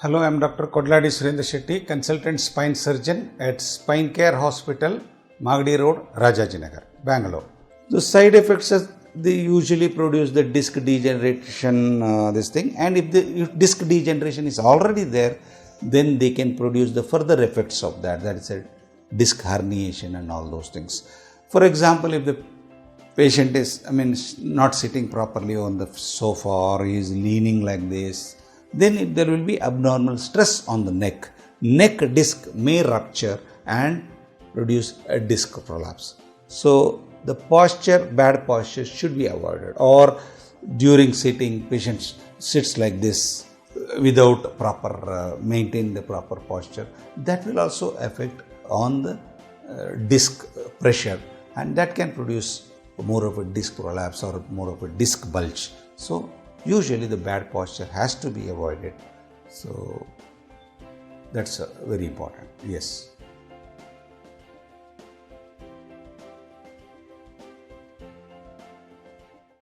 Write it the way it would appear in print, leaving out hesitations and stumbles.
Hello, I am Dr. Kodlady Surendra Shetty, consultant spine surgeon at Spine Care Hospital, Magadi Road, Rajajinagar, Bangalore. The side effects are they usually produce the disc degeneration, if disc degeneration is already there, then they can produce the further effects of that. That is a disc herniation and all those things. For example, if the patient is, not sitting properly on the sofa or he is leaning like this, then there will be abnormal stress on the neck. Neck disc may rupture and produce a disc prolapse. So the bad posture should be avoided. Or during sitting, patient sits like this without maintain the proper posture. That will also affect on the disc pressure, and that can produce more of a disc prolapse or more of a disc bulge. So usually the bad posture has to be avoided. So that's very important. Yes.